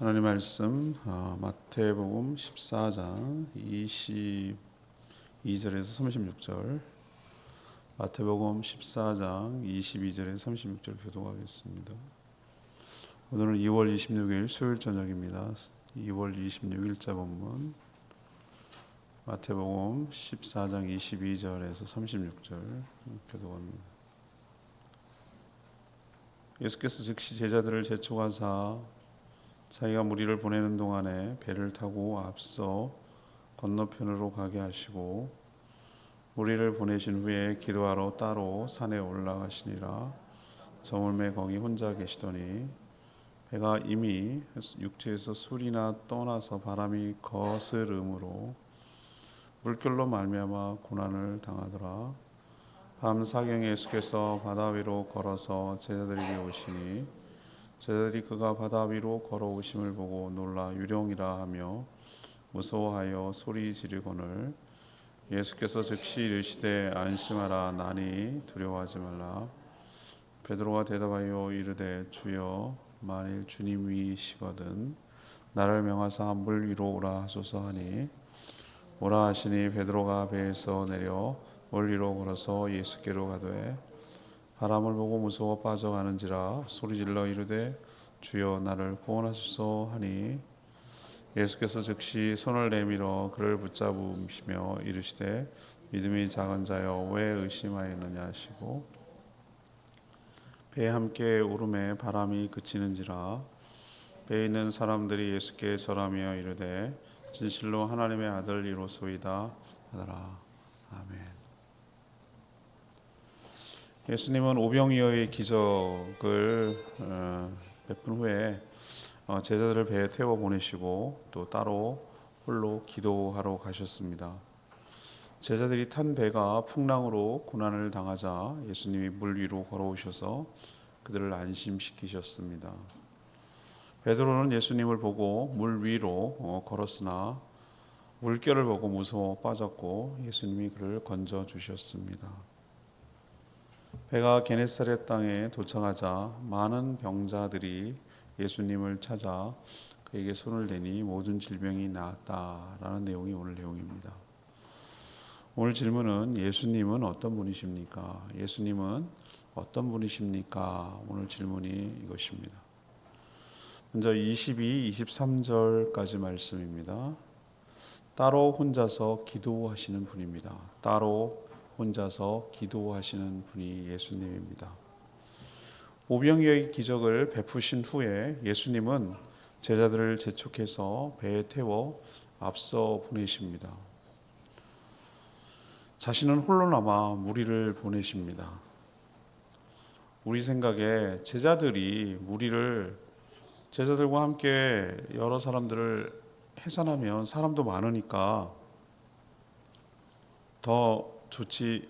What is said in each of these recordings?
하나님 말씀 마태복음 14장 22절에서 36절, 마태복음 14장 22절에서 36절 교독하겠습니다. 오늘은 2월 26일 수요일 저녁입니다. 2월 26일자 본문 마태복음 14장 22절에서 36절 교독합니다. 예수께서 즉시 제자들을 재촉하사 자기가 무리를 보내는 동안에 배를 타고 앞서 건너편으로 가게 하시고 무리를 보내신 후에 기도하러 따로 산에 올라가시니라. 저물매 거기 혼자 계시더니 배가 이미 육지에서 술이나 떠나서 바람이 거스름으로 물결로 말미암아 고난을 당하더라. 밤 사경에 예수께서 바다 위로 걸어서 제자들에게 오시니 제자들이 그가 바다 위로 걸어오심을 보고 놀라 유령이라 하며 무서워하여 소리 지르거늘 예수께서 즉시 이르시되 안심하라 나니 두려워하지 말라. 베드로가 대답하여 이르되 주여 만일 주님이시거든 나를 명하사 물 위로 오라 하소서 하니 오라 하시니 베드로가 배에서 내려 물 위로 걸어서 예수께로 가되 바람을 보고 무서워 빠져가는지라 소리질러 이르되 주여 나를 구원하소서 하니 예수께서 즉시 손을 내밀어 그를 붙잡으시며 이르시되 믿음이 작은 자여 왜 의심하였느냐 하시고 배에 함께 오름에 바람이 그치는지라 배에 있는 사람들이 예수께 절하며 이르되 진실로 하나님의 아들 이로소이다 하더라. 아멘. 예수님은 오병이어의 기적을 베푼 후에 제자들을 배에 태워 보내시고 또 따로 홀로 기도하러 가셨습니다. 제자들이 탄 배가 풍랑으로 고난을 당하자 예수님이 물 위로 걸어오셔서 그들을 안심시키셨습니다. 베드로는 예수님을 보고 물 위로 걸었으나 물결을 보고 무서워 빠졌고 예수님이 그를 건져 주셨습니다. 배가 게네사렛 땅에 도착하자 많은 병자들이 예수님을 찾아 그에게 손을 대니 모든 질병이 나았다라는 내용이 오늘 내용입니다. 오늘 질문은 예수님은 어떤 분이십니까? 예수님은 어떤 분이십니까? 오늘 질문이 이것입니다. 먼저 22, 23절까지 말씀입니다. 따로 혼자서 기도하시는 분입니다. 따로 혼자서 기도하시는 분이 예수님입니다. 오병이어의 기적을 베푸신 후에 예수님은 제자들을 재촉해서 배에 태워 앞서 보내십니다. 자신은 홀로 남아 무리를 보내십니다. 우리 생각에 제자들과 함께 여러 사람들을 해산하면 사람도 많으니까 더 좋지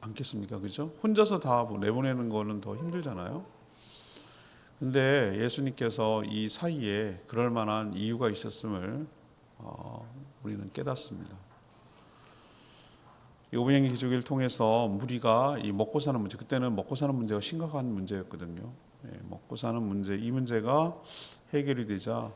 않겠습니까? 그죠? 혼자서 다 내보내는 거는 더 힘들잖아요. 근데 예수님께서 이 사이에 그럴 만한 이유가 있었음을 우리는 깨닫습니다. 이 오병이어 기적을 통해서 무리가 이 먹고 사는 문제, 그때는 먹고 사는 문제가 심각한 문제였거든요. 먹고 사는 문제, 이 문제가 해결이 되자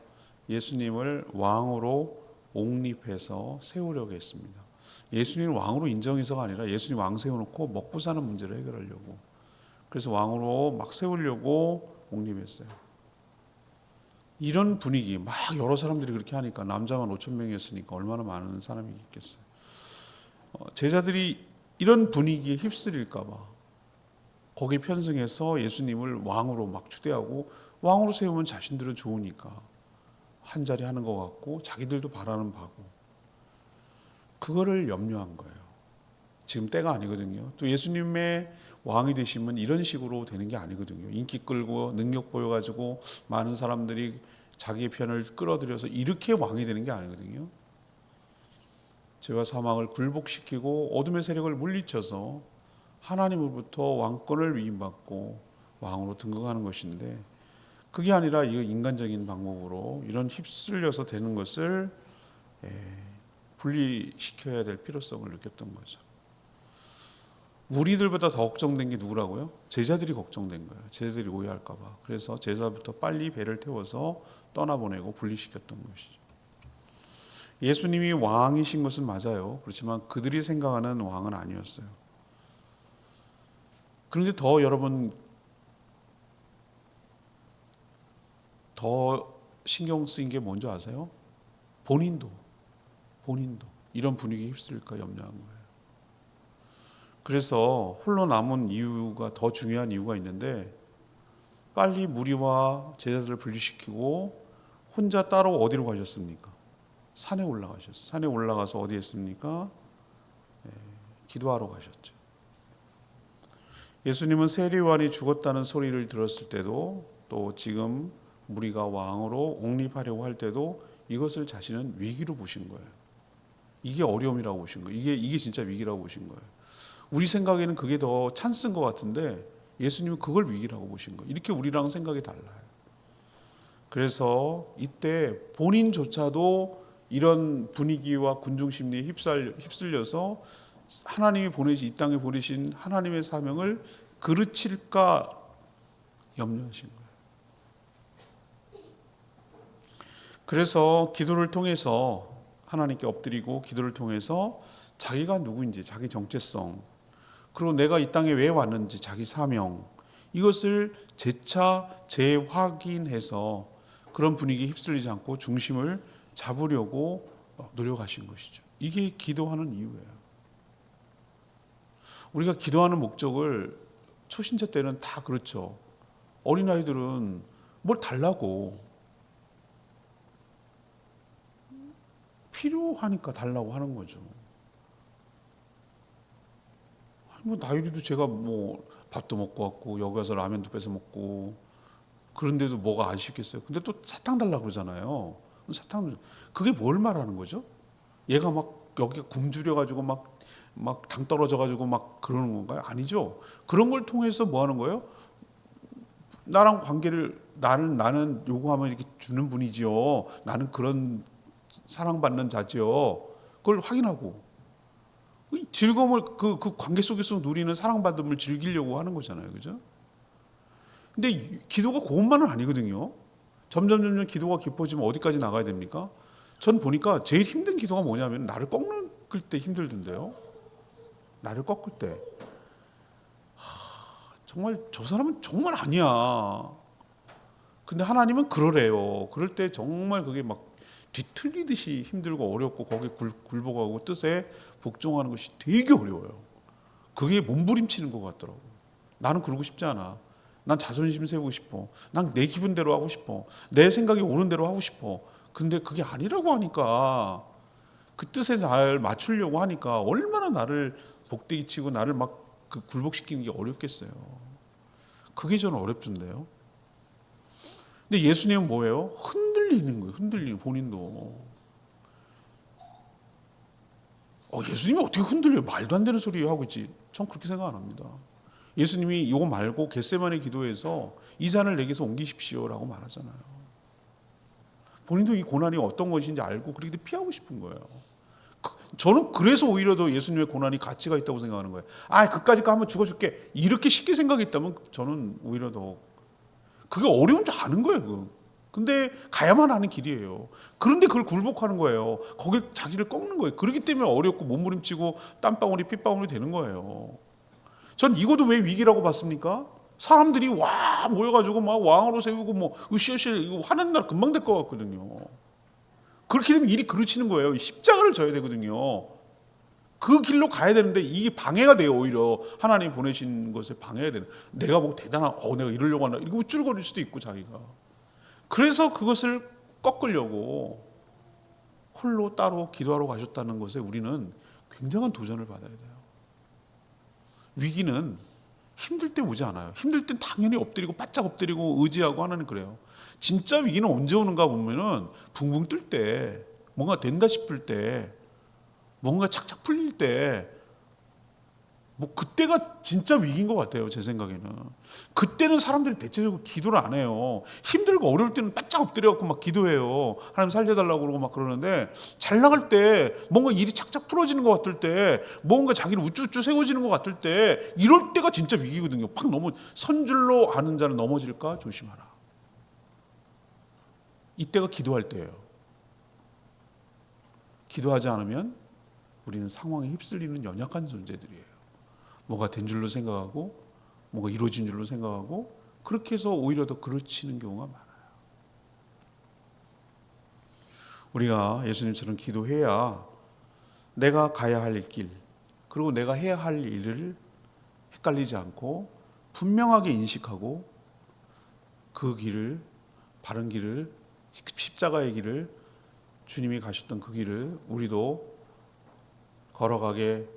예수님을 왕으로 옹립해서 세우려고 했습니다. 예수님을 왕으로 인정해서가 아니라 예수님 왕 세워놓고 먹고 사는 문제를 해결하려고, 그래서 왕으로 막 세우려고 옹립했어요. 이런 분위기, 막 여러 사람들이 그렇게 하니까 남자만 5,000명이었으니까 얼마나 많은 사람이 있겠어요. 제자들이 이런 분위기에 휩쓸릴까 봐 거기에 편승해서 예수님을 왕으로 막 추대하고, 왕으로 세우면 자신들은 좋으니까 한 자리 하는 것 같고 자기들도 바라는 바고, 그거를 염려한 거예요. 지금 때가 아니거든요. 또 예수님의 왕이 되시면 이런 식으로 되는 게 아니거든요. 인기 끌고 능력 보여가지고 많은 사람들이 자기의 편을 끌어들여서 이렇게 왕이 되는 게 아니거든요. 죄와 사망을 굴복시키고 어둠의 세력을 물리쳐서 하나님으로부터 왕권을 위임받고 왕으로 등극하는 것인데, 그게 아니라 이 인간적인 방법으로 이런 휩쓸려서 되는 것을 분리시켜야 될 필요성을 느꼈던 거죠. 무리들보다 더 걱정된 게 누구라고요? 제자들이 걱정된 거예요. 제자들이 오해할까 봐. 그래서 제자부터 빨리 배를 태워서 떠나보내고 분리시켰던 것이죠. 예수님이 왕이신 것은 맞아요. 그렇지만 그들이 생각하는 왕은 아니었어요. 그런데 더 여러분 더 신경 쓰인 게 뭔지 아세요? 본인도 이런 분위기에 휩쓸릴까 염려한 거예요. 그래서 홀로 남은 이유가 더 중요한 이유가 있는데 빨리 무리와 제자들을 분리시키고 혼자 따로 어디로 가셨습니까? 산에 올라가셨어요. 산에 올라가서 어디 했습니까? 기도하러 가셨죠. 예수님은 세례요한이 죽었다는 소리를 들었을 때도 또 지금 무리가 왕으로 옹립하려고 할 때도 이것을 자신은 위기로 보신 거예요. 이게 어려움이라고 보신 거예요. 이게 진짜 위기라고 보신 거예요. 우리 생각에는 그게 더 찬스인 것 같은데 예수님은 그걸 위기라고 보신 거예요. 이렇게 우리랑 생각이 달라요. 그래서 이때 본인조차도 이런 분위기와 군중 심리에 휩쓸려서 하나님이 이 땅에 보내신 하나님의 사명을 그르칠까 염려하신 거예요. 그래서 기도를 통해서 하나님께 엎드리고 기도를 통해서 자기가 누구인지 자기 정체성 그리고 내가 이 땅에 왜 왔는지 자기 사명 이것을 재차 재확인해서 그런 분위기에 휩쓸리지 않고 중심을 잡으려고 노력하신 것이죠. 이게 기도하는 이유예요. 우리가 기도하는 목적을 초신자 때는 다 그렇죠. 어린아이들은 뭘 달라고 필요하니까 달라고 하는 거죠. 뭐 나이도 제가 뭐 밥도 먹고 왔고 여기 와서 라면도 뺏어 먹고 그런데도 뭐가 아쉽겠어요. 근데 또 사탕 달라고 그러잖아요. 사탕 그게 뭘 말하는 거죠? 얘가 막 여기 굶주려 가지고 막 당 떨어져 가지고 막 그러는 건가요? 아니죠. 그런 걸 통해서 뭐 하는 거예요? 나랑 관계를 나는 요구하면 이렇게 주는 분이지요. 나는 그런 사랑받는 자지요. 그걸 확인하고 즐거움을 그 관계 속에서 누리는 사랑받음을 즐기려고 하는 거잖아요, 그죠? 근데 기도가 그것만은 아니거든요. 점점 기도가 깊어지면 어디까지 나가야 됩니까? 전 보니까 제일 힘든 기도가 뭐냐면 나를 꺾을 때 힘들던데요. 나를 꺾을 때 정말 저 사람은 정말 아니야. 근데 하나님은 그러래요. 그럴 때 정말 그게 막 뒤틀리듯이 힘들고 어렵고 거기에 굴복하고 뜻에 복종하는 것이 되게 어려워요. 그게 몸부림치는 것 같더라고요. 나는 그러고 싶지 않아. 난 자존심 세우고 싶어. 난 내 기분대로 하고 싶어. 내 생각이 오는 대로 하고 싶어. 근데 그게 아니라고 하니까 그 뜻에 날 맞추려고 하니까 얼마나 나를 복대기 치고 나를 막 그 굴복시키는 게 어렵겠어요. 그게 저는 어렵던데요. 근데 예수님은 뭐예요? 흔들리는 거예요. 흔들리는 본인도. 예수님이 어떻게 흔들려요? 말도 안 되는 소리 하고 있지. 전 그렇게 생각 안 합니다. 예수님이 이거 말고 겟세마네 기도에서 이 잔을 내게서 옮기십시오라고 말하잖아요. 본인도 이 고난이 어떤 것인지 알고 그렇게 피하고 싶은 거예요. 저는 그래서 오히려 더 예수님의 고난이 가치가 있다고 생각하는 거예요. 그까짓 거 한번 죽어줄게. 이렇게 쉽게 생각했다면 저는 오히려 더 그게 어려운 줄 아는 거예요. 근데 가야만 하는 길이에요. 그런데 그걸 굴복하는 거예요. 거길 자기를 꺾는 거예요. 그렇기 때문에 어렵고 몸부림치고 땀방울이 핏방울이 되는 거예요. 전 이것도 왜 위기라고 봤습니까? 사람들이 와 모여가지고 막 왕으로 세우고 뭐 으쌰으쌰 이거 하는 날 금방 될 것 같거든요. 그렇게 되면 일이 그르치는 거예요. 십자가를 져야 되거든요. 그 길로 가야 되는데 이게 방해가 돼요. 오히려 하나님 보내신 것에 방해가 되는. 내가 뭐 대단한 내가 이러려고 하나 이거 우쭐거릴 수도 있고 자기가. 그래서 그것을 꺾으려고 홀로 따로 기도하러 가셨다는 것에 우리는 굉장한 도전을 받아야 돼요. 위기는 힘들 때 오지 않아요. 힘들 땐 당연히 엎드리고 바짝 엎드리고 의지하고 하나님 그래요. 진짜 위기는 언제 오는가 보면은 붕붕 뜰 때, 뭔가 된다 싶을 때, 뭔가 착착 풀릴 때 뭐 그때가 진짜 위기인 것 같아요. 제 생각에는. 그때는 사람들이 대체적으로 기도를 안 해요. 힘들고 어려울 때는 바짝 엎드려갖고 막 기도해요. 하나님 살려달라고 그러고 막 그러는데, 잘 나갈 때, 뭔가 일이 착착 풀어지는 것 같을 때, 뭔가 자기를 우쭈우쭈 세워지는 것 같을 때, 이럴 때가 진짜 위기거든요. 팍 넘어, 선줄로 아는 자는 넘어질까 조심하라. 이때가 기도할 때예요. 기도하지 않으면 우리는 상황에 휩쓸리는 연약한 존재들이에요. 뭐가 된 줄로 생각하고, 뭐가 이루어진 줄로 생각하고, 그렇게 해서 오히려 더 그르치는 경우가 많아요. 우리가 예수님처럼 기도해야 내가 가야 할 길, 그리고 내가 해야 할 일을 헷갈리지 않고 분명하게 인식하고, 그 길을, 바른 길을, 십자가의 길을, 주님이 가셨던 그 길을 우리도 걸어가게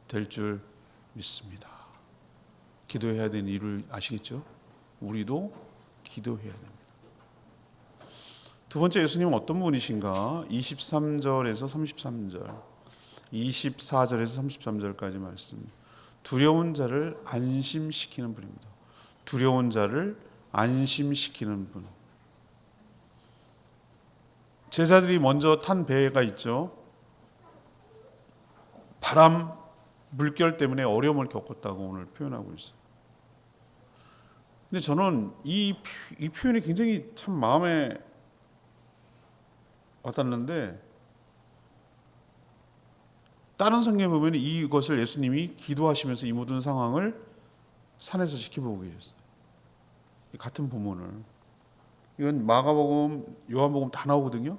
될 줄 믿습니다. 기도해야 되는 이유를 아시겠죠? 우리도 기도해야 됩니다. 두 번째, 예수님은 어떤 분이신가? 23절에서 33절, 24절에서 33절까지 말씀. 두려운 자를 안심시키는 분입니다. 두려운 자를 안심시키는 분. 제자들이 먼저 탄 배가 있죠. 바람, 물결 때문에 어려움을 겪었다고 오늘 표현하고 있어요. 근데 저는 이 표현이 굉장히 참 마음에 와닿는데, 다른 성경에 보면 이것을 예수님이 기도하시면서 이 모든 상황을 산에서 지켜보고 계셨어요. 같은 부문을. 이건 마가복음, 요한복음 다 나오거든요.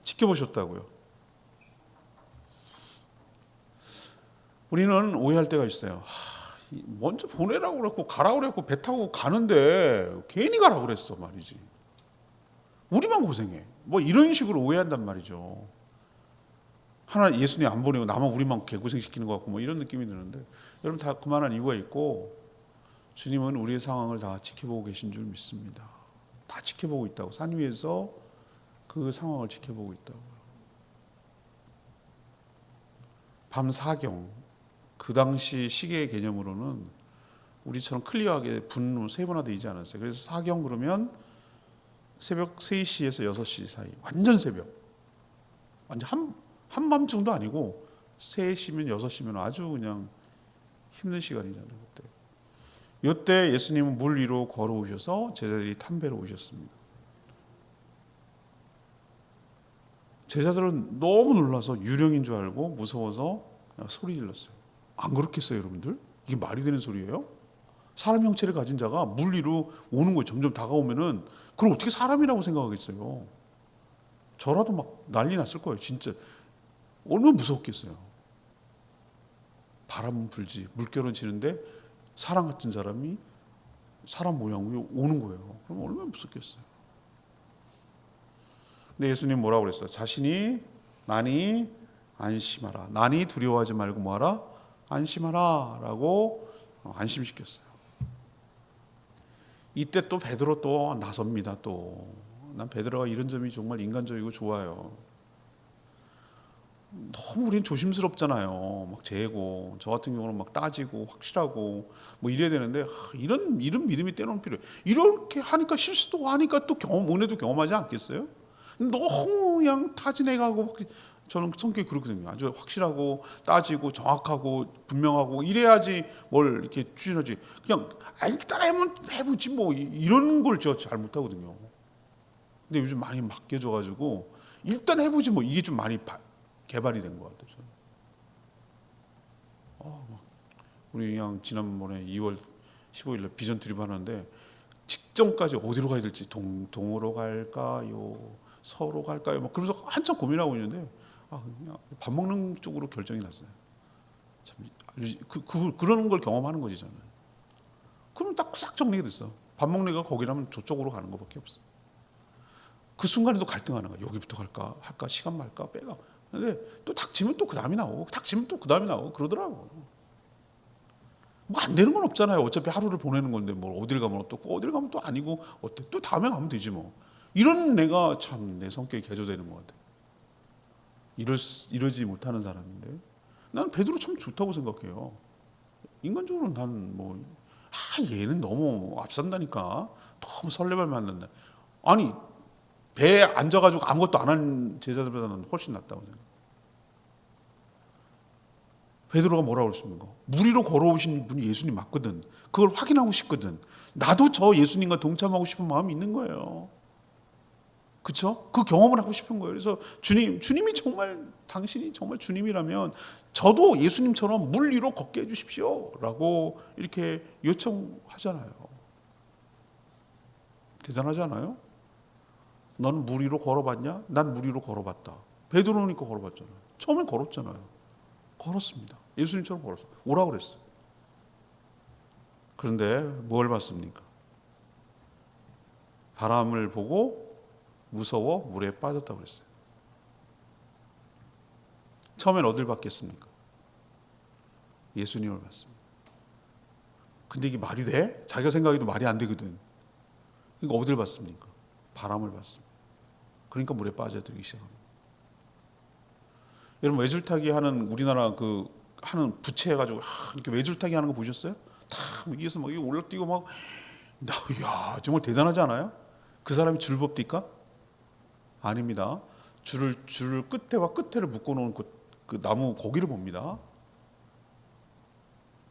지켜보셨다고요. 우리는 오해할 때가 있어요. 먼저 보내라고 그랬고 가라고 그랬고 배 타고 가는데 괜히 가라고 그랬어 말이지. 우리만 고생해. 뭐 이런 식으로 오해한단 말이죠. 하나 예수님 안 보내고 나만 우리만 개고생시키는 것 같고 뭐 이런 느낌이 드는데, 여러분 다 그만한 이유가 있고, 주님은 우리의 상황을 다 지켜보고 계신 줄 믿습니다. 다 지켜보고 있다고. 산 위에서 그 상황을 지켜보고 있다고. 밤 사경, 그 당시 시계의 개념으로는 우리처럼 클리어하게 분로 세분화되지 않았어요. 그래서 사경 그러면 새벽 3시에서 6시 사이, 완전 새벽, 완전 한밤중도 아니고 3시면 6시면 아주 그냥 힘든 시간이잖아요. 그때. 이때 예수님은 물 위로 걸어오셔서 제자들이 탄 배로 오셨습니다. 제자들은 너무 놀라서 유령인 줄 알고 무서워서 소리 질렀어요. 안 그렇겠어요, 여러분들? 이게 말이 되는 소리예요? 사람 형체를 가진 자가 물 위로 오는 거예요. 점점 다가오면은 그걸 어떻게 사람이라고 생각하겠어요? 저라도 막 난리 났을 거예요, 진짜. 얼마나 무섭겠어요. 바람은 불지, 물결은 지는데 사람 같은 사람이 사람 모양으로 오는 거예요. 그럼 얼마나 무섭겠어요. 근데 예수님 뭐라고 그랬어요? 자신이 나니 안심하라. 나니 두려워하지 말고 뭐하라? 안심하라 라고 안심시켰어요. 이때 또 베드로 또 나섭니다. 또 난 베드로가 이런 점이 정말 인간적이고 좋아요. 너무 우리는 조심스럽잖아요. 막 재고, 저 같은 경우는 막 따지고 확실하고 뭐 이래야 되는데, 이런 믿음이 때로는 필요해요. 이렇게 하니까 실수도 하니까 또 은혜도 경험하지 않겠어요? 너무 그냥 타진해가고, 저는 성격이 그렇거든요. 아주 확실하고 따지고 정확하고 분명하고 이래야지 뭘 이렇게 추진하지. 그냥 일단 해보지 뭐 이런 걸 제가 잘 못하거든요. 근데 요즘 많이 맡겨져가지고 일단 해보지 뭐 이게 좀 많이 개발이 된 것 같아요. 우리 그냥 지난번에 2월 15일에 비전 트립 하는데 직전까지 어디로 가야 될지, 동으로 갈까요? 서로 갈까요? 막 그러면서 한참 고민하고 있는데 그냥 밥 먹는 쪽으로 결정이 났어요. 참, 그런 걸 경험하는 거지 저는. 그럼 딱 싹 정리가 됐어. 밥 먹는 거 거기라면 저쪽으로 가는 것밖에 없어. 그 순간에도 갈등하는 거야. 여기부터 갈까? 할까? 시간 말까? 빼가. 근데 또 닥치면 또 그 다음이 나오고, 닥치면 또 그 다음이 나오고 그러더라고. 뭐 안 되는 건 없잖아요. 어차피 하루를 보내는 건데 뭘 어딜 가면 어떻고 어딜 가면 또 아니고 어때? 또 다음에 가면 되지 뭐. 이런 내가 참 내 성격이 개조되는 것 같아. 이러지 못하는 사람인데. 나는 베드로 참 좋다고 생각해요. 인간적으로 나는 얘는 너무 앞선다니까. 너무 설레발 만난다. 아니 배에 앉아가지고 아무것도 안 한 제자들보다는 훨씬 낫다고 생각. 베드로가 뭐라고 그랬습니까? 물 위로 걸어오신 분이 예수님 맞거든. 그걸 확인하고 싶거든. 나도 저 예수님과 동참하고 싶은 마음이 있는 거예요. 그렇죠? 그 경험을 하고 싶은 거예요. 그래서 주님이 정말 당신이 정말 주님이라면 저도 예수님처럼 물 위로 걷게 해주십시오라고 이렇게 요청하잖아요. 대단하지 않아요? 너는 물 위로 걸어봤냐? 난 물 위로 걸어봤다. 베드로니까 걸어봤잖아요. 처음엔 걸었잖아요. 걸었습니다. 예수님처럼 걸었어요. 오라고 그랬어요. 그런데 뭘 봤습니까? 바람을 보고 무서워 물에 빠졌다고 그랬어요. 처음엔 어딜 봤겠습니까? 예수님을 봤습니다. 근데 이게 말이 돼? 자기가 생각해도 말이 안 되거든. 그러니까 어딜 봤습니까? 바람을 봤습니다. 그러니까 물에 빠져들기 시작합니다. 여러분 외줄타기 하는 우리나라 하는 부채 해가지고 이렇게 외줄타기 하는 거 보셨어요? 다 위에서 막 올라뛰고 야 정말 대단하지 않아요? 그 사람이 줄법디까? 아닙니다. 줄을 끝에와 끝에를 묶어놓은 그 나무 거기를 봅니다.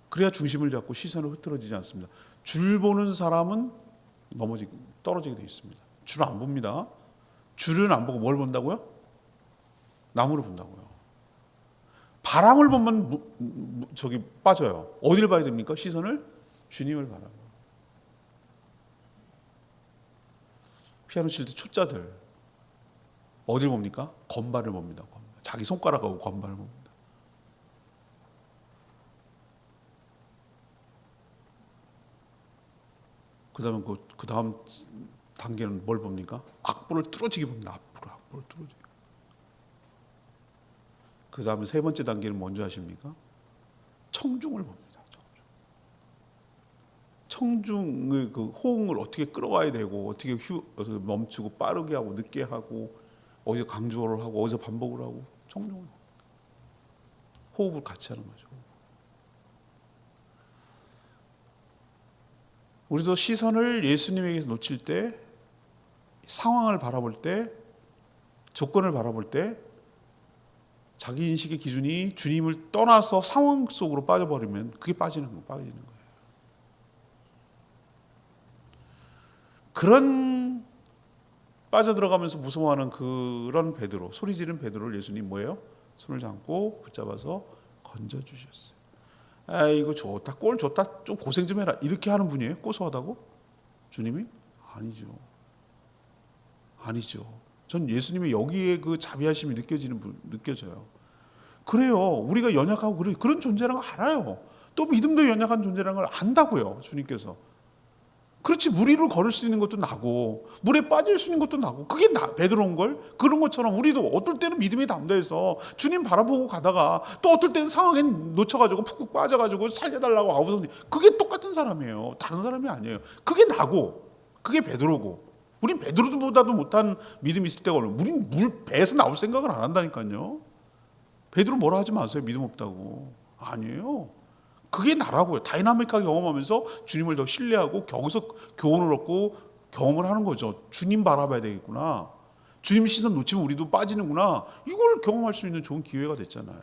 그래야 중심을 잡고 시선을 흐트러지지 않습니다. 줄 보는 사람은 떨어지게 되어 있습니다. 줄을 안 봅니다. 줄은 안 보고 뭘 본다고요? 나무를 본다고요. 바람을 보면 빠져요. 어디를 봐야 됩니까? 시선을 주님을 바라봐요. 피아노 칠 때 초짜들 어딜 봅니까? 건반을 봅니다. 건반. 자기 손가락하고 건반을 봅니다. 그다음에 그 다음 단계는 뭘 봅니까? 악보를 뚫어지게 봅니다. 악보를 뚫어지게. 그 다음에 세 번째 단계는 뭔지 아십니까? 청중을 봅니다. 청중의 그 호응을 어떻게 끌어와야 되고 어떻게 멈추고 빠르게 하고 늦게 하고 어디서 강조를 하고 어디서 반복을 하고 청중을 호흡을 같이 하는 거죠. 우리도 시선을 예수님에게서 놓칠 때 상황을 바라볼 때 조건을 바라볼 때 자기 인식의 기준이 주님을 떠나서 상황 속으로 빠져버리면 그게 빠지는 거예요. 그런 빠져들어가면서 무서워하는 그런 베드로, 소리 지른 베드로를 예수님 뭐예요? 손을 잡고 붙잡아서 건져주셨어요. 이거 좋다, 꼴 좋다, 좀 고생 좀 해라 이렇게 하는 분이에요? 고소하다고? 주님이? 아니죠. 전 예수님의 여기에 그 자비하심이 느껴져요. 그래요. 우리가 연약하고 그런 존재라는 걸 알아요. 또 믿음도 연약한 존재라는 걸 안다고요. 주님께서. 그렇지 물 위로 걸을 수 있는 것도 나고 물에 빠질 수 있는 것도 나고 그게 베드로인 걸. 그런 것처럼 우리도 어떨 때는 믿음이 담대해서 주님 바라보고 가다가 또 어떨 때는 상황에 놓쳐가지고 푹푹 빠져가지고 살려달라고 아우성. 그게 똑같은 사람이에요. 다른 사람이 아니에요. 그게 나고 그게 베드로고. 우린 베드로보다도 못한 믿음이 있을 때가 없어요. 우린 배에서 나올 생각을 안 한다니까요. 베드로 뭐라 하지 마세요. 믿음 없다고. 아니에요. 그게 나라고요. 다이나믹하게 경험하면서 주님을 더 신뢰하고 거기서 교훈을 얻고 경험을 하는 거죠. 주님 바라봐야 되겠구나. 주님 시선 놓치면 우리도 빠지는구나. 이걸 경험할 수 있는 좋은 기회가 됐잖아요.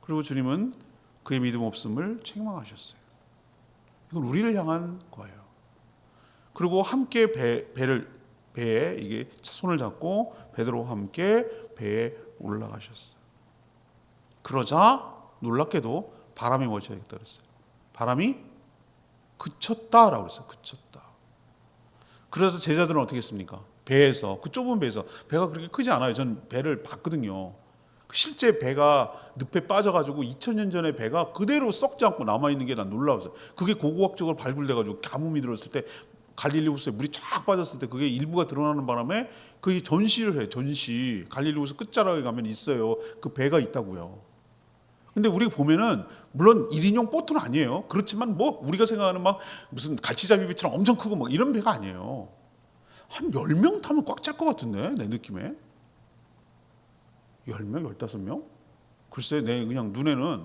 그리고 주님은 그의 믿음 없음을 책망하셨어요. 이건 우리를 향한 거예요. 그리고 함께 배에 이게 손을 잡고 베드로와 함께 배에 올라가셨어요. 그러자 놀랍게도 바람이 멈춰야겠다 그랬어요. 바람이 그쳤다라고 그랬어요. 그쳤다. 그래서 제자들은 어떻게 했습니까? 배에서 그 좁은 배에서 배가 그렇게 크지 않아요. 전 배를 봤거든요. 실제 배가 늪에 빠져가지고 2000년 전에 배가 그대로 썩지 않고 남아있는 게 난 놀라웠어요. 그게 고고학적으로 발굴돼가지고 가뭄이 들었을 때 갈릴리 호수에 물이 쫙 빠졌을 때 그게 일부가 드러나는 바람에 그게 전시를 해요. 전시. 갈릴리 호수 끝자락에 가면 있어요. 그 배가 있다고요. 근데 우리가 보면은 물론 1인용 보트는 아니에요. 그렇지만 우리가 생각하는 무슨 갈치잡이 배처럼 엄청 크고 이런 배가 아니에요. 한 10명 타면 꽉 찰 것 같은데 내 느낌에. 10명, 15명? 글쎄 내 그냥 눈에는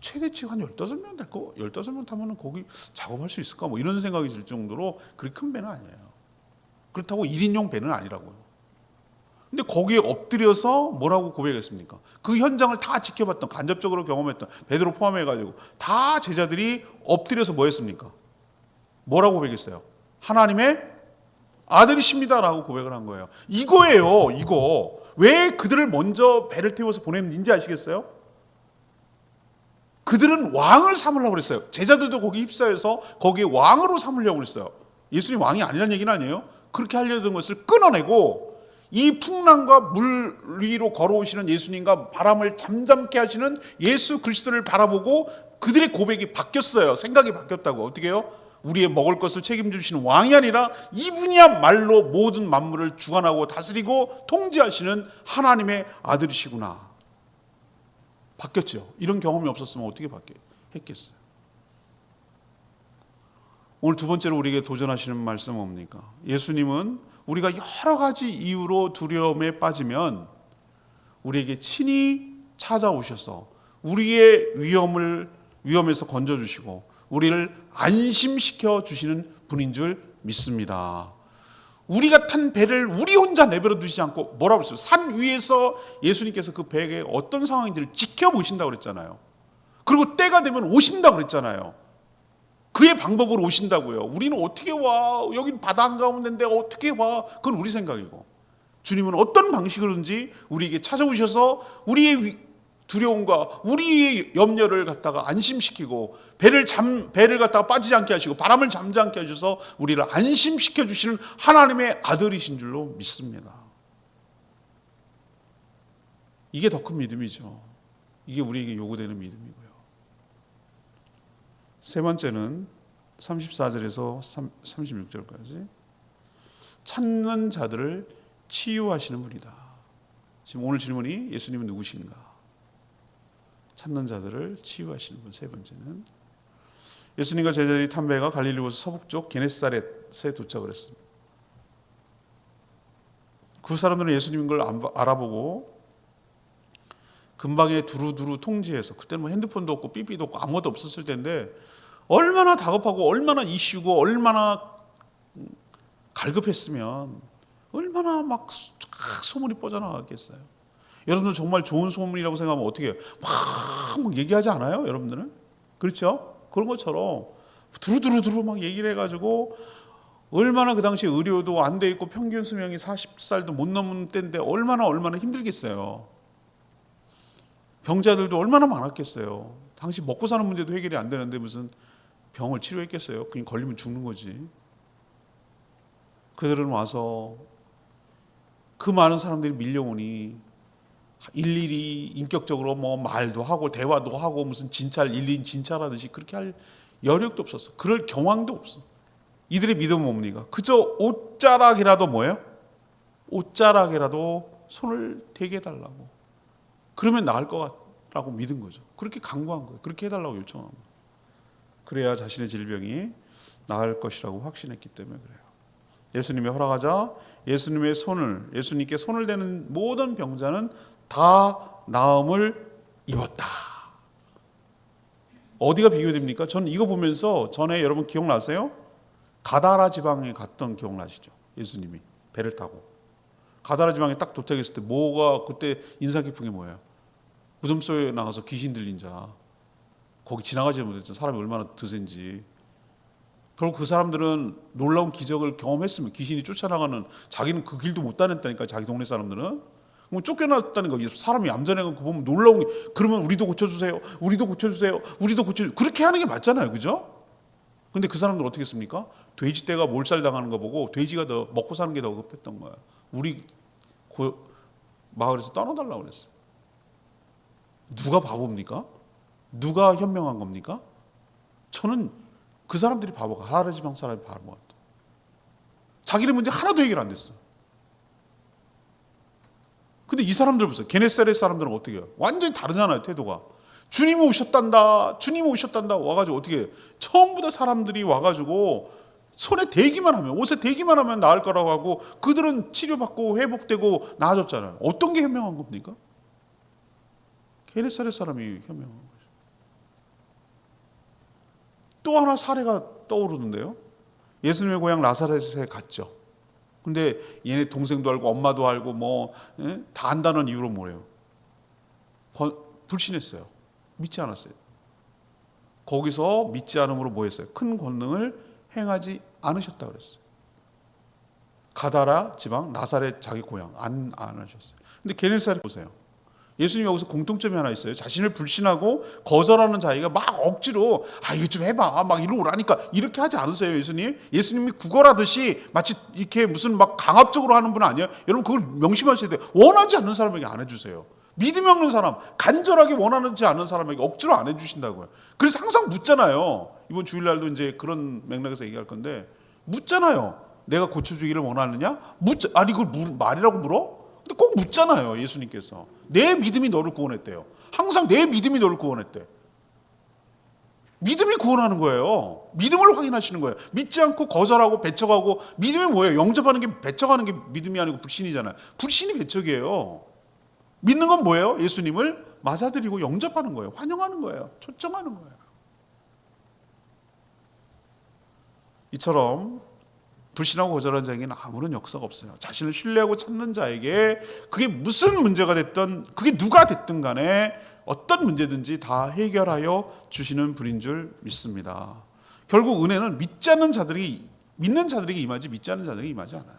최대치 한 15명 될 거, 15명 타면은 거기 작업할 수 있을까? 뭐 이런 생각이 들 정도로 그렇게 큰 배는 아니에요. 그렇다고 1인용 배는 아니라고요. 근데 거기에 엎드려서 뭐라고 고백했습니까? 그 현장을 다 지켜봤던, 간접적으로 경험했던 베드로 포함해가지고 다 제자들이 엎드려서 뭐 했습니까? 뭐라고 고백했어요? 하나님의 아들이십니다라고 고백을 한 거예요. 이거예요, 이거. 왜 그들을 먼저 배를 태워서 보냈는지 아시겠어요? 그들은 왕을 삼으려고 그랬어요. 제자들도 거기 휩싸여서 거기에 왕으로 삼으려고 그랬어요. 예수님 왕이 아니라는 얘기는 아니에요. 그렇게 하려던 것을 끊어내고 이 풍랑과 물 위로 걸어오시는 예수님과 바람을 잠잠케 하시는 예수 그리스도를 바라보고 그들의 고백이 바뀌었어요. 생각이 바뀌었다고. 어떻게 해요? 우리의 먹을 것을 책임지시는 왕이 아니라 이분이야말로 모든 만물을 주관하고 다스리고 통제하시는 하나님의 아들이시구나. 바뀌었죠. 이런 경험이 없었으면 어떻게 했겠어요? 오늘 두 번째로 우리에게 도전하시는 말씀은 뭡니까? 예수님은 우리가 여러 가지 이유로 두려움에 빠지면 우리에게 친히 찾아오셔서 우리의 위험에서 건져주시고 우리를 안심시켜 주시는 분인 줄 믿습니다. 우리가 탄 배를 우리 혼자 내버려 두시지 않고 뭐라고 했어요? 산 위에서 예수님께서 그 배의 어떤 상황인지를 지켜보신다고 그랬잖아요. 그리고 때가 되면 오신다고 그랬잖아요. 그의 방법으로 오신다고요. 우리는 어떻게 와? 여긴 바다 한가운데인데 어떻게 와? 그건 우리 생각이고 주님은 어떤 방식으로든지 우리에게 찾아오셔서 우리의 두려움과 우리의 염려를 갖다가 안심시키고 배를 갖다가 빠지지 않게 하시고 바람을 잠지 않게 하셔서 우리를 안심시켜 주시는 하나님의 아들이신 줄로 믿습니다. 이게 더 큰 믿음이죠. 이게 우리에게 요구되는 믿음이고요. 세 번째는 34절에서 36절까지 찾는 자들을 치유하시는 분이다. 지금 오늘 질문이 예수님은 누구신가? 찾는 자들을 치유하시는 분. 세 번째는 예수님과 제자들이 탄 배가 갈릴리호수 서북쪽 게네사렛에 도착을 했습니다. 그 사람들은 예수님인 걸 알아보고 근방에 두루두루 통지해서 그때는 뭐 핸드폰도 없고 삐삐도 없고 아무것도 없었을 텐데 얼마나 다급하고 얼마나 이슈고 얼마나 갈급했으면 얼마나 막 소문이 뻗어나갔겠어요. 여러분들 정말 좋은 소문이라고 생각하면 어떻게 해요? 막 얘기하지 않아요? 여러분들은? 그렇죠? 그런 것처럼 두루두루 막 얘기를 해가지고 얼마나 그 당시 의료도 안 돼 있고 평균 수명이 40살도 못 넘는 때인데 얼마나 힘들겠어요. 병자들도 얼마나 많았겠어요. 당시 먹고 사는 문제도 해결이 안 되는데 무슨 병을 치료했겠어요. 그냥 걸리면 죽는 거지. 그들은 와서 그 많은 사람들이 밀려오니 일일이 인격적으로 뭐 말도 하고 대화도 하고 무슨 진찰 1인 진찰하듯이 그렇게 할 여력도 없었어. 그럴 경황도 없어. 이들의 믿음은 뭡니까? 그저 옷자락이라도 뭐예요? 옷자락이라도 손을 대게 해달라고. 그러면 나을 거라고 믿은 거죠. 그렇게 간구한 거예요. 그렇게 해달라고 요청한 거예요. 그래야 자신의 질병이 나을 것이라고 확신했기 때문에 그래요. 예수님이 허락하자 예수님께 손을 대는 모든 병자는 다 나음을 입었다. 어디가 비교됩니까? 저는 이거 보면서 전에 여러분 기억나세요? 가다라 지방에 갔던 기억나시죠? 예수님이 배를 타고 가다라 지방에 딱 도착했을 때 뭐가 그때 인상 깊은 게 뭐예요? 무덤 속에 나가서 귀신 들린 자 거기 지나가지 못했죠. 사람이 얼마나 드센지. 그리고 그 사람들은 놀라운 기적을 경험했으면 귀신이 쫓아나가는 자기는 그 길도 못 다녔다니까. 자기 동네 사람들은 그럼 쫓겨났다는 거. 사람이 얌전해갖고 보면 놀라운 게 그러면 우리도 고쳐주세요. 우리도 고쳐주세요. 우리도 고쳐주세요. 그렇게 하는 게 맞잖아요. 그죠? 근데 그 사람들 어떻게 했습니까? 돼지떼가 몰살당하는 거 보고 돼지가 더 먹고 사는 게 더 급했던 거야. 우리 마을에서 떠나달라고 그랬어요. 누가 바보입니까? 누가 현명한 겁니까? 저는 그 사람들이 바보가 하라 지방 사람이 바보 같아. 자기네 문제 하나도 해결 안 됐어. 근데 이 사람들 보세요. 게네사렛 사람들은 어떻게 해요? 완전히 다르잖아요. 태도가. 주님이 오셨단다. 주님이 오셨단다. 와가지고 어떻게 해요? 처음부터 사람들이 와가지고 손에 대기만 하면 옷에 대기만 하면 나을 거라고 하고 그들은 치료받고 회복되고 나아졌잖아요. 어떤 게 현명한 겁니까? 게네사렛 사람이 현명한 거죠. 또 하나 사례가 떠오르는데요. 예수님의 고향 나사렛에 갔죠. 근데 얘네 동생도 알고 엄마도 알고 다 안다는 이유로 뭐래요? 불신했어요. 믿지 않았어요. 거기서 믿지 않음으로 뭐 했어요? 큰 권능을 행하지 않으셨다 그랬어요. 가다라 지방 나사렛 자기 고향 안 하셨어요. 근데 게네사렛 보세요. 예수님 여기서 공통점이 하나 있어요. 자신을 불신하고 거절하는 자기가 막 억지로 이거 좀 해봐 막 이리로 오라니까 이렇게 하지 않으세요. 예수님이 구걸하듯이 마치 이렇게 무슨 막 강압적으로 하는 분은 아니에요. 여러분 그걸 명심하셔야 돼요. 원하지 않는 사람에게 안 해주세요. 믿음이 없는 사람, 간절하게 원하지 않는 사람에게 억지로 안 해주신다고요. 그래서 항상 묻잖아요. 이번 주일날도 이제 그런 맥락에서 얘기할 건데 묻잖아요. 내가 고쳐주기를 원하느냐? 아니 그걸 말이라고 물어? 근데 꼭 묻잖아요. 예수님께서 내 믿음이 너를 구원했대요. 항상 내 믿음이 너를 구원했대. 믿음이 구원하는 거예요. 믿음을 확인하시는 거예요. 믿지 않고 거절하고 배척하고. 믿음이 뭐예요? 영접하는 게, 배척하는 게 믿음이 아니고 불신이잖아요. 불신이 배척이에요. 믿는 건 뭐예요? 예수님을 맞아들이고 영접하는 거예요. 환영하는 거예요. 초청하는 거예요. 이처럼 불신하고 거절한 자에게는 아무런 역사가 없어요. 자신을 신뢰하고 찾는 자에게 그게 무슨 문제가 됐든, 그게 누가 됐든 간에 어떤 문제든지 다 해결하여 주시는 분인 줄 믿습니다. 결국 은혜는 믿는 자들에게 임하지 믿지 않는 자들에게 임하지 않아요.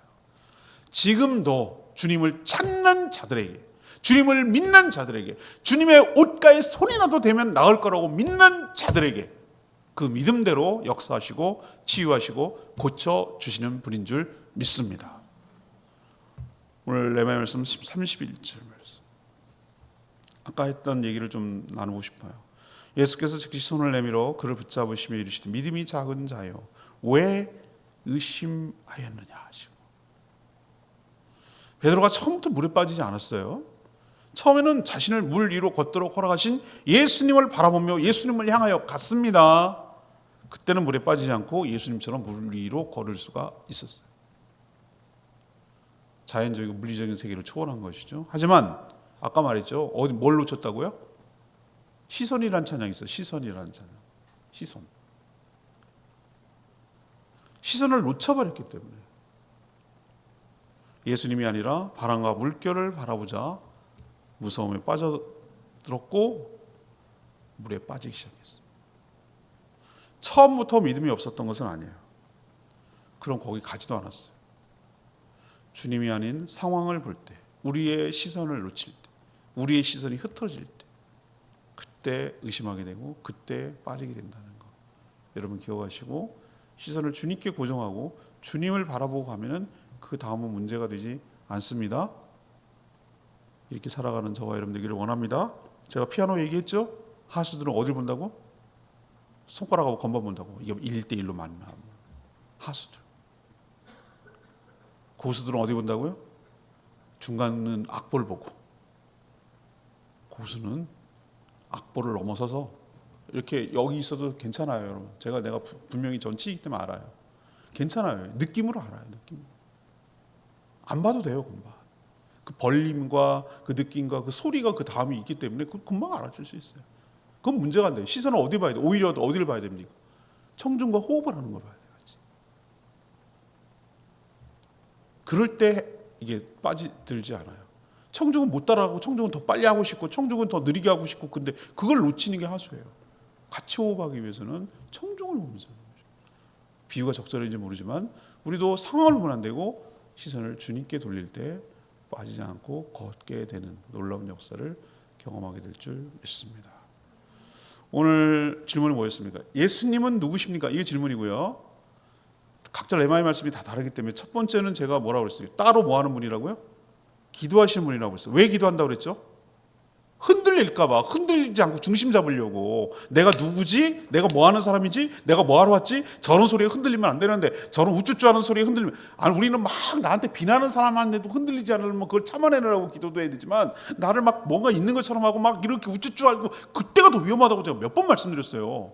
지금도 주님을 찾는 자들에게, 주님을 믿는 자들에게, 주님의 옷가에 소리나도 되면 나을 거라고 믿는 자들에게 그 믿음대로 역사하시고 치유하시고 고쳐주시는 분인 줄 믿습니다. 오늘 레마의 말씀 31절 말씀. 아까 했던 얘기를 좀 나누고 싶어요. 예수께서 즉시 손을 내밀어 그를 붙잡으시며 이르시되 믿음이 작은 자여 왜 의심하였느냐 하시고. 베드로가 처음부터 물에 빠지지 않았어요. 처음에는 자신을 물 위로 걷도록 허락하신 예수님을 바라보며 예수님을 향하여 갔습니다. 그때는 물에 빠지지 않고 예수님처럼 물 위로 걸을 수가 있었어요. 자연적이고 물리적인 세계를 초월한 것이죠. 하지만 아까 말했죠. 뭘 놓쳤다고요? 시선이란 찬양이 있어요. 시선이란 찬양. 시선을 놓쳐버렸기 때문에 예수님이 아니라 바람과 물결을 바라보자 무서움에 빠져들었고 물에 빠지기 시작했어요. 처음부터 믿음이 없었던 것은 아니에요. 그럼 거기 가지도 않았어요. 주님이 아닌 상황을 볼 때, 우리의 시선을 놓칠 때, 우리의 시선이 흩어질 때, 그때 의심하게 되고 그때 빠지게 된다는 거. 여러분 기억하시고 시선을 주님께 고정하고 주님을 바라보고 가면은 그 다음은 문제가 되지 않습니다. 이렇게 살아가는 저와 여러분 되기를 원합니다. 제가 피아노 얘기했죠? 하수들은 어딜 본다고? 손가락하고 건반 본다고. 이게 1:1로 만나면 하수들. 고수들은 어디 본다고요? 중간은 악보를 보고, 고수는 악보를 넘어서서 이렇게 여기 있어도 괜찮아요, 여러분. 내가 분명히 전치이기 때문에 알아요. 괜찮아요. 느낌으로 알아요. 느낌. 안 봐도 돼요, 금방. 그 벌림과 그 느낌과 그 소리가 그 다음이 있기 때문에 그 금방 알아줄 수 있어요. 그건 문제가 안 돼요. 시선을 어디 봐야 돼요? 오히려 어디를 봐야 됩니까? 청중과 호흡을 하는 걸 봐야 돼요. 그럴 때 이게 빠지들지 않아요. 청중은 못 따라가고 청중은 더 빨리 하고 싶고 청중은 더 느리게 하고 싶고 근데 그걸 놓치는 게 하수예요. 같이 호흡하기 위해서는 청중을 보면서 하는 거죠. 비유가 적절한지 모르지만 우리도 상황을 보면 안 되고 시선을 주님께 돌릴 때 빠지지 않고 걷게 되는 놀라운 역사를 경험하게 될 줄 믿습니다. 오늘 질문이 뭐였습니까? 예수님은 누구십니까? 이게 질문이고요. 각자 레마의 말씀이 다 다르기 때문에 첫 번째는 제가 뭐라고 그랬어요? 따로 뭐 하는 분이라고요? 기도하시는 분이라고 그랬어요. 왜 기도한다고 그랬죠? 흔들릴까 봐. 흔들리지 않고 중심 잡으려고. 내가 누구지? 내가 뭐 하는 사람이지? 내가 뭐 하러 왔지? 저런 소리에 흔들리면 안 되는데 저런 우쭈쭈 하는 소리에 흔들리면 아니 우리는 막 나한테 비난하는 사람한테도 흔들리지 않으면 그걸 참아내느라고 기도도 해야 되지만 나를 막 뭔가 있는 것처럼 하고 막 이렇게 우쭈쭈 하고 그때가 더 위험하다고 제가 몇 번 말씀드렸어요.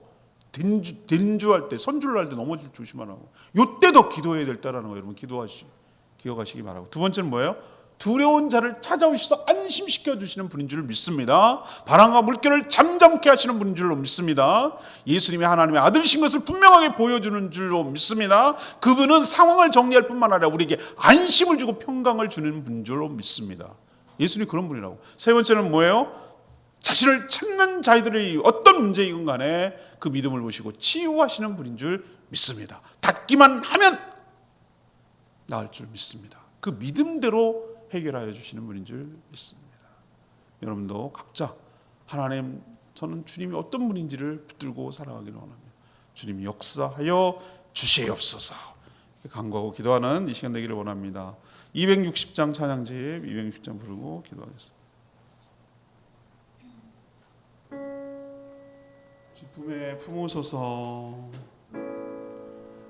된주할 때, 선주를 할 때 넘어질 조심하라고. 요때 더 기도해야 될 때라는 거 여러분 기억하시기 바라고. 두 번째는 뭐예요? 두려운 자를 찾아오셔서 안심시켜 주시는 분인 줄 믿습니다. 바람과 물결을 잠잠케 하시는 분인 줄로 믿습니다. 예수님이 하나님의 아들이신 것을 분명하게 보여주는 줄로 믿습니다. 그분은 상황을 정리할 뿐만 아니라 우리에게 안심을 주고 평강을 주는 분인 줄로 믿습니다. 예수님이 그런 분이라고. 세 번째는 뭐예요? 자신을 찾는 자들의 어떤 문제이건 간에 그 믿음을 보시고 치유하시는 분인 줄 믿습니다. 닫기만 하면 나을 줄 믿습니다. 그 믿음대로 해결하여 주시는 분인 줄 믿습니다. 여러분도 각자 하나님, 저는 주님이 어떤 분인지를 붙들고 살아가기를 원합니다. 주님이 역사하여 주시옵소서. 간구하고 기도하는 이 시간 되기를 원합니다. 260장 찬양집 260장 부르고 기도하겠습니다. 주품에 품으소서.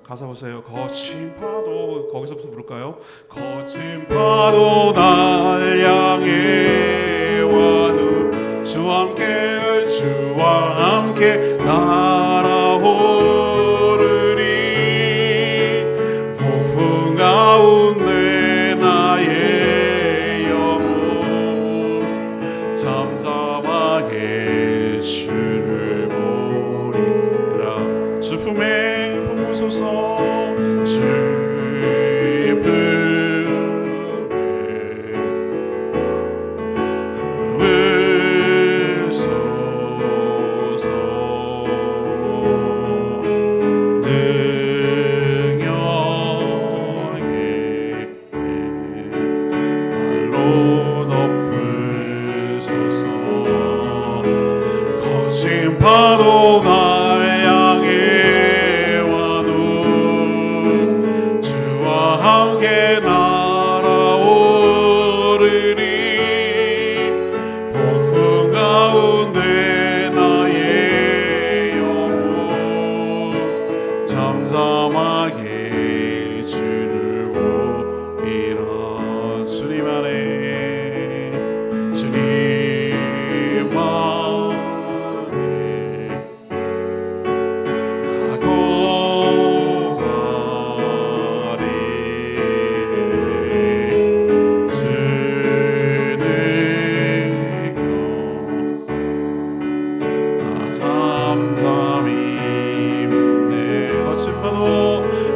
가사 보세요. 거친 파도, 거기서부터 부를까요? 거친 파도 날 향해 와도 주와 함께 날아오르리. 폭풍 가운데 나의 영혼 잠잠하게 주를 보리라. 주품에 품으소서. 주의 품에 품으소서. 능력의 발로 덮으소서. 거친 파도 날 향해 와도 주와 함께 날아오르리. 폭풍 가운데 나의 영혼 잠잠하게 주를 보리라. 주님 안에, 주님 안에 나고가리. 주는 나 잠잠히 묻네.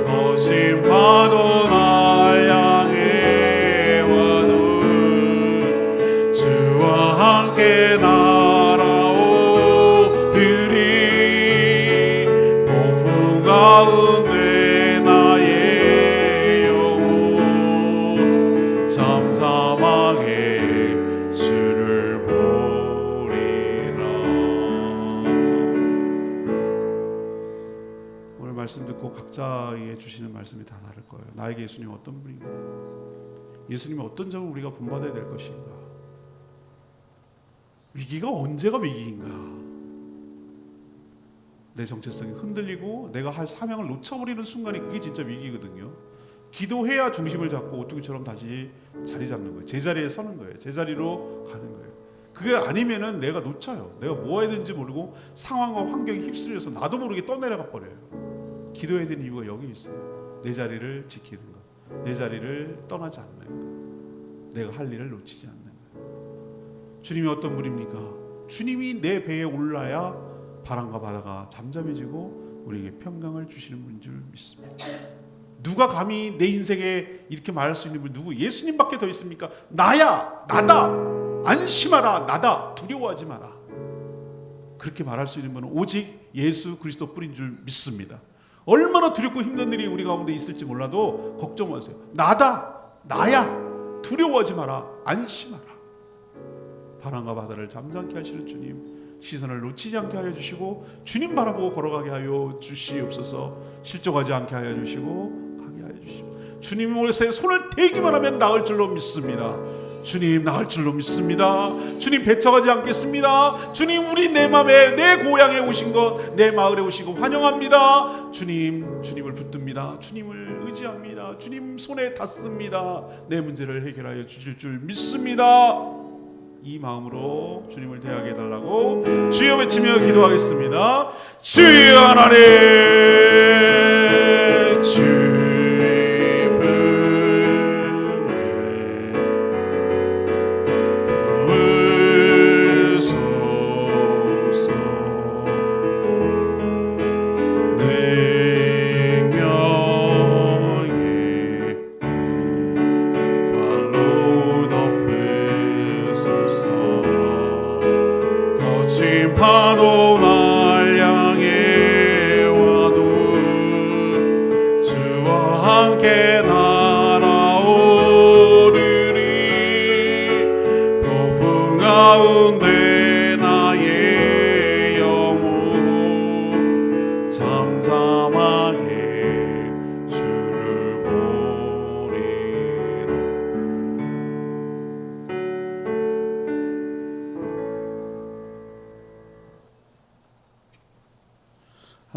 거친 파도 날 향해 와도 주와 함께 날아오르리. 폭풍 가운데 나의 영혼 잠잠하게 주를 보리라. 오늘 말씀 듣고 각자에게 주시는 말씀이 다 다를 거예요. 나에게 예수님 어떤 분인가? 예수님이 어떤 점을 우리가 본받아야 될 것인가? 위기가 언제가 위기인가? 내 정체성이 흔들리고 내가 할 사명을 놓쳐버리는 순간이 그게 진짜 위기거든요. 기도해야 중심을 잡고 오뚜기처럼 다시 자리 잡는 거예요. 제자리에 서는 거예요. 제자리로 가는 거예요. 그게 아니면은 내가 놓쳐요. 내가 뭐 해야 되는지 모르고 상황과 환경에 휩쓸려서 나도 모르게 떠내려가 버려요. 기도해야 되는 이유가 여기 있어요. 내 자리를 지키는 것, 내 자리를 떠나지 않는 것, 내가 할 일을 놓치지 않는 것. 주님이 어떤 분입니까? 주님이 내 배에 올라야 바람과 바다가 잠잠해지고 우리에게 평강을 주시는 분인 줄 믿습니다. 누가 감히 내 인생에 이렇게 말할 수 있는 분 누구? 예수님밖에 더 있습니까? 나야, 나다. 안심하라, 나다. 두려워하지 마라. 그렇게 말할 수 있는 분은 오직 예수 그리스도 뿐인 줄 믿습니다. 얼마나 두렵고 힘든 일이 우리 가운데 있을지 몰라도 걱정 마세요. 나다, 나야. 두려워하지 마라, 안심하라. 바람과 바다를 잠잠케 하시는 주님, 시선을 놓치지 않게 하여 주시고 주님 바라보고 걸어가게 하여 주시옵소서. 실족하지 않게 하여 주시고 가게 하여 주시고, 주님 옷에 손을 대기만 하면 나을 줄로 믿습니다. 주님 나을 줄로 믿습니다. 주님 배척하지 않겠습니다. 주님 우리 내 맘에 내 고향에 오신 것, 내 마을에 오시고 환영합니다. 주님, 주님을 붙듭니다. 주님을 의지합니다. 주님 손에 닿습니다. 내 문제를 해결하여 주실 줄 믿습니다. 이 마음으로 주님을 대하게 해달라고 주여 외치며 기도하겠습니다. 주여 하나님, 주의 품에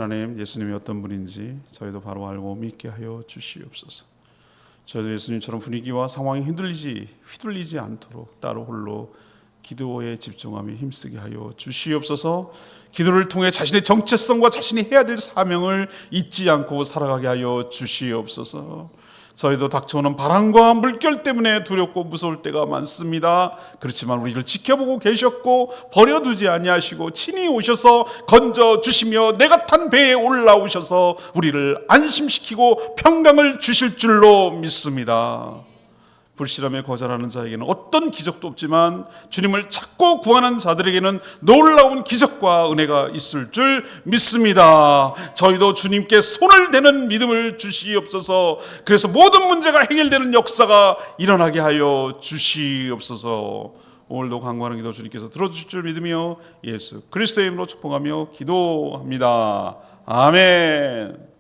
하나님, 예수님이 어떤 분인지 저희도 바로 알고 믿게 하여 주시옵소서. 저희도 예수님처럼 분위기와 상황이 휘둘리지 않도록 따로 홀로 기도에 집중하며 힘쓰게 하여 주시옵소서. 기도를 통해 자신의 정체성과 자신이 해야 될 사명을 잊지 않고 살아가게 하여 주시옵소서. 저희도 닥쳐오는 바람과 물결 때문에 두렵고 무서울 때가 많습니다. 그렇지만 우리를 지켜보고 계셨고 버려두지 아니하시고 친히 오셔서 건져주시며 내가 탄 배에 올라오셔서 우리를 안심시키고 평강을 주실 줄로 믿습니다. 불신함에 거절하는 자에게는 어떤 기적도 없지만 주님을 찾고 구하는 자들에게는 놀라운 기적과 은혜가 있을 줄 믿습니다. 저희도 주님께 손을 대는 믿음을 주시옵소서. 그래서 모든 문제가 해결되는 역사가 일어나게 하여 주시옵소서. 오늘도 간구하는 기도 주님께서 들어주실 줄 믿으며 예수 그리스도의 이름으로 축복하며 기도합니다. 아멘.